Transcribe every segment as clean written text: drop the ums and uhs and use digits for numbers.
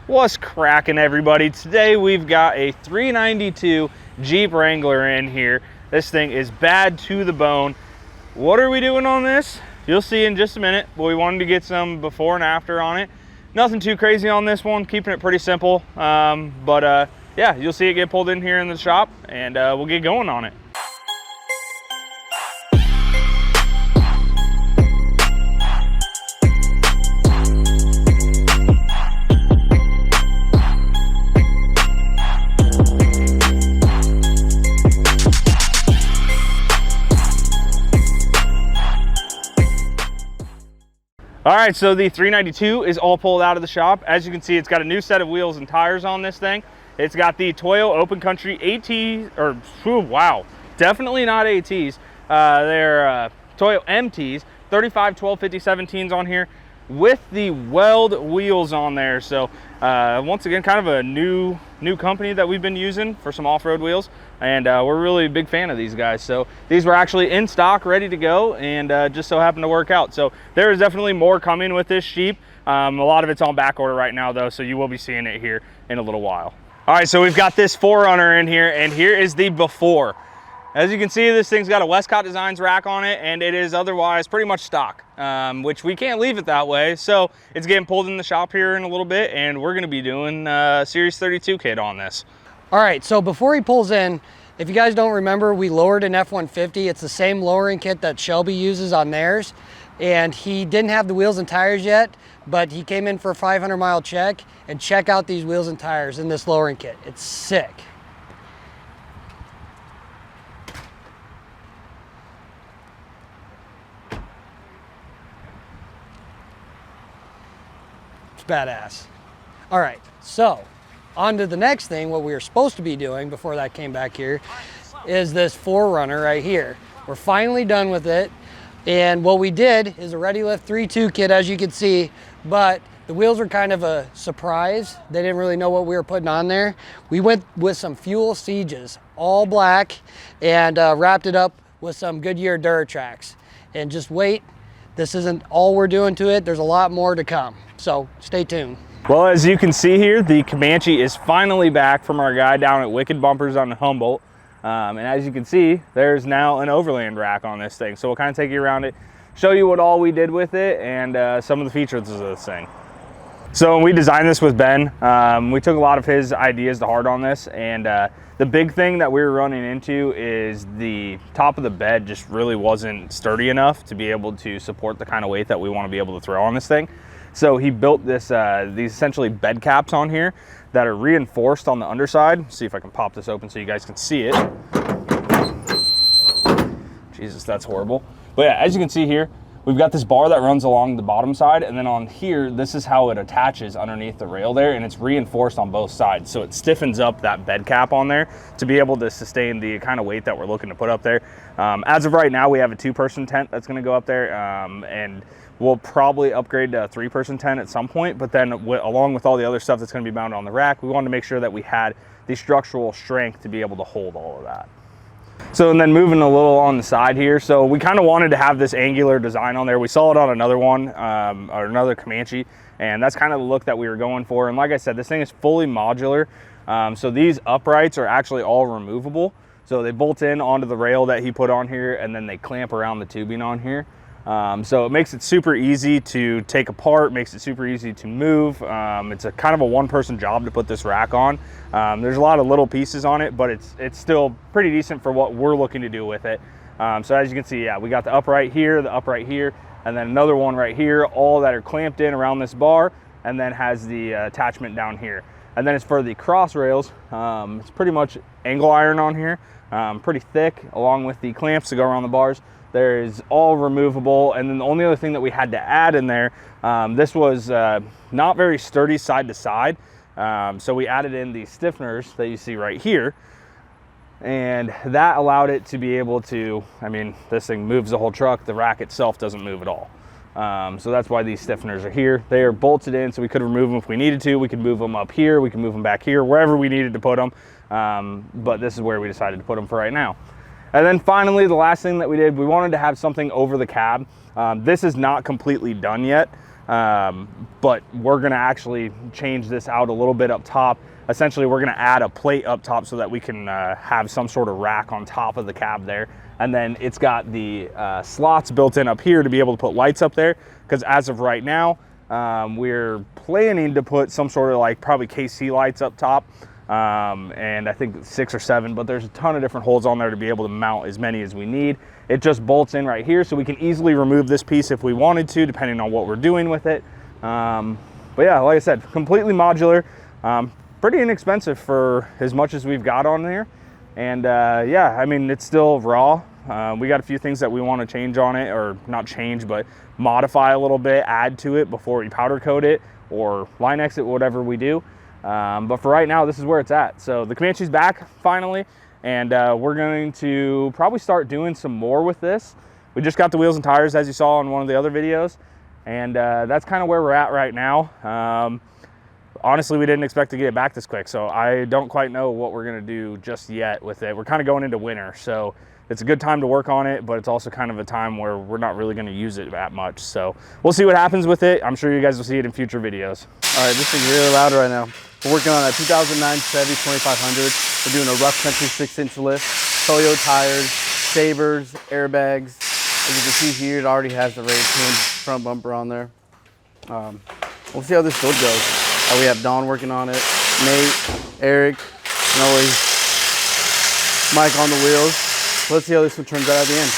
What's cracking, everybody? Today we've got a 392 Jeep Wrangler in here. This thing is bad to the bone. What are we doing on this? You'll see in just a minute, but we wanted to get some before and after on it. Nothing too crazy on this one, keeping it pretty simple. Yeah, you'll see it get pulled in here in the shop, and we'll get going on it. All right, so the 392 is all pulled out of the shop. As you can see, it's got a new set of wheels and tires on this thing. It's got the Toyo Open Country ATs, or wow, definitely not ATs. They're Toyo MTs, 35, 12, 50, 17s on here with the Weld wheels on there. So once again, kind of a new company that we've been using for some off-road wheels, and we're really a big fan of these guys. So these were actually in stock, ready to go, and just so happened to work out. So there is definitely more coming with this Jeep. A lot of it's on back order right now though, so you will be seeing it here in a little while. All right, so we've got this 4Runner in here, and here is the before. As you can see, this thing's got a Westcott Designs rack on it, and it is otherwise pretty much stock, which we can't leave it that way. So it's getting pulled in the shop here in a little bit, and we're gonna be doing Series 32 kit on this. All right, so before he pulls in, if you guys don't remember, we lowered an F-150. It's the same lowering kit that Shelby uses on theirs, and he didn't have the wheels and tires yet, but he came in for a 500-mile check, and check out these wheels and tires in this lowering kit. It's sick. It's badass. All right, so on to the next thing. What we were supposed to be doing before that came back here is this 4Runner right here. We're finally done with it, and what we did is a Ready Lift 3.2 kit, as you can see, but the wheels were kind of a surprise. They didn't really know what we were putting on there. We went with some Fuel Sieges, all black, and wrapped it up with some Goodyear Duratrax. And just wait, this isn't all we're doing to it. There's a lot more to come, so stay tuned. Well, as you can see here, the Comanche is finally back from our guy down at Wicked Bumpers on Humboldt. And as you can see, there's now an overland rack on this thing. So we'll kind of take you around it, show you what all we did with it, and some of the features of this thing. So when we designed this with Ben, we took a lot of his ideas to heart on this, and the big thing that we were running into is the top of the bed just really wasn't sturdy enough to be able to support the kind of weight that we want to be able to throw on this thing. So he built this these essentially bed caps on here that are reinforced on the underside. See if I can pop this open so you guys can see it. Jesus, that's horrible. But yeah, as you can see here, we've got this bar that runs along the bottom side, and then on here, this is how it attaches underneath the rail there, and it's reinforced on both sides. So it stiffens up that bed cap on there to be able to sustain the kind of weight that we're looking to put up there. As of right now, we have a 2-person tent that's gonna go up there, and we'll probably upgrade to a 3-person tent at some point, but then along with all the other stuff that's gonna be mounted on the rack, we wanted to make sure that we had the structural strength to be able to hold all of that. So, and then moving a little on the side here, so we kind of wanted to have this angular design on there. We saw it on another one, or another Comanche, and that's kind of the look that we were going for. And like I said, this thing is fully modular. So these uprights are actually all removable. So they bolt in onto the rail that he put on here, and then they clamp around the tubing on here. So it makes it super easy to take apart, makes it super easy to move. It's a kind of a 1-person job to put this rack on. There's a lot of little pieces on it, but it's still pretty decent for what we're looking to do with it. So as you can see, yeah, we got the upright here, and then another one right here, all that are clamped in around this bar, and then has the attachment down here. And then as for the cross rails, it's pretty much angle iron on here, pretty thick, along with the clamps to go around the bars. There's all removable, and then the only other thing that we had to add in there, this was not very sturdy side to side, so we added in the stiffeners that you see right here, and that allowed it to be able to, I mean, this thing moves the whole truck, the rack itself doesn't move at all. So that's why these stiffeners are here. They are bolted in, so we could remove them if we needed to. We could move them up here, we could move them back here, wherever we needed to put them, but this is where we decided to put them for right now. And then finally, the last thing that we did, we wanted to have something over the cab. This is not completely done yet. but we're gonna actually change this out a little bit up top. Essentially, we're gonna add a plate up top so that we can have some sort of rack on top of the cab there. And then it's got the slots built in up here to be able to put lights up there, because as of right now, we're planning to put some sort of like probably KC lights up top, and I think 6 or 7, but there's a ton of different holes on there to be able to mount as many as we need. It just bolts in right here, so we can easily remove this piece if we wanted to, depending on what we're doing with it. But yeah, like I said, completely modular, pretty inexpensive for as much as we've got on there. And yeah, I mean, it's still raw. We got a few things that we want to change on it, or not change, but modify a little bit, add to it before we powder coat it or line exit, whatever we do. But for right now, this is where it's at. So the Comanche's back finally, and we're going to probably start doing some more with this. We just got the wheels and tires, as you saw in one of the other videos, and that's kind of where we're at right now. Honestly, we didn't expect to get it back this quick, so I don't quite know what we're gonna do just yet with it. We're kind of going into winter, so it's a good time to work on it, but it's also kind of a time where we're not really gonna use it that much. So we'll see what happens with it. I'm sure you guys will see it in future videos. All right, this thing's really loud right now. We're working on a 2009 Chevy 2500. We're doing a rough country 6-inch lift, Toyo tires, savers, airbags. As you can see here, it already has the raised hinge front bumper on there. We'll see how this build goes. We have Don working on it, Nate, Eric, and always Mike on the wheels. Let's see how this one turns out at the end.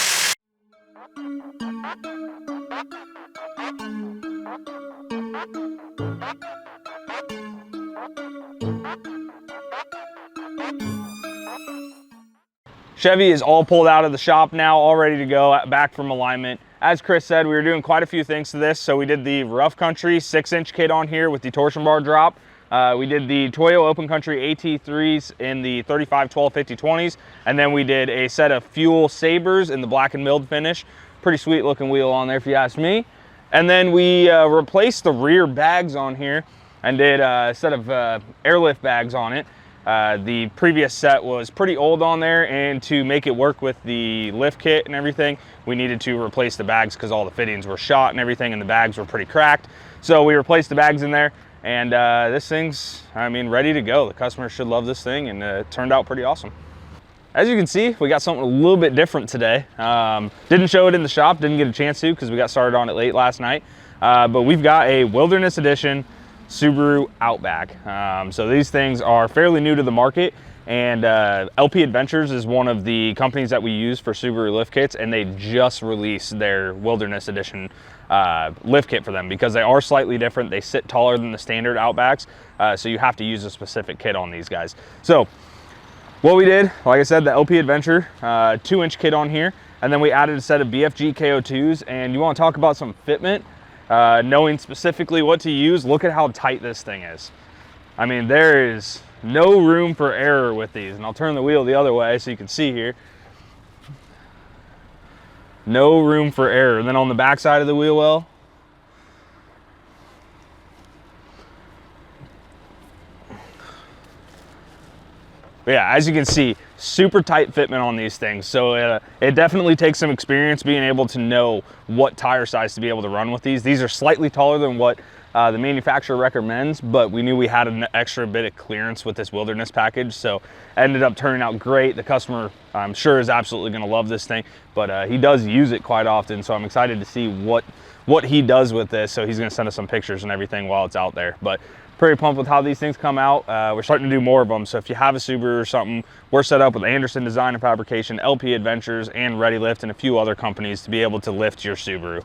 Chevy is all pulled out of the shop now, all ready to go, back from alignment. As Chris said, we were doing quite a few things to this. So we did the rough country 6-inch kit on here with the torsion bar drop. We did the Toyo Open Country AT3s in the 35, 12, 50, 20s. And then we did a set of fuel sabers in the black and milled finish. Pretty sweet looking wheel on there if you ask me. And then we replaced the rear bags on here and did a set of airlift bags on it. The previous set was pretty old on there, and to make it work with the lift kit and everything, we needed to replace the bags because all the fittings were shot and everything, and the bags were pretty cracked. So we replaced the bags in there, and this thing's, I mean, ready to go. The customer should love this thing, and it turned out pretty awesome. As you can see, we got something a little bit different today. Didn't show it in the shop, didn't get a chance to because we got started on it late last night. But we've got a Wilderness Edition Subaru Outback. So these things are fairly new to the market, and LP Adventures is one of the companies that we use for Subaru lift kits, and they just released their Wilderness Edition lift kit for them because they are slightly different. They sit taller than the standard Outbacks, so you have to use a specific kit on these guys. So what we did, like I said, the LP Adventure 2-inch kit on here, and then we added a set of BFG KO2s. And you want to talk about some fitment, knowing specifically what to use, look at how tight this thing is. I mean, there is no room for error with these, and I'll turn the wheel the other way so you can see here. No room for error. And then on the back side of the wheel well, but yeah, as you can see, super tight fitment on these things. So it definitely takes some experience being able to know what tire size to be able to run with these. These are slightly taller than what the manufacturer recommends, but we knew we had an extra bit of clearance with this Wilderness package, so ended up turning out great. The customer, I'm sure, is absolutely gonna love this thing, but he does use it quite often, so I'm excited to see what he does with this. So he's gonna send us some pictures and everything while it's out there. But pretty pumped with how these things come out. We're starting to do more of them, so if you have a Subaru or something, we're set up with Anderson Design and Fabrication, LP Adventures, and Ready Lift, and a few other companies to be able to lift your Subaru.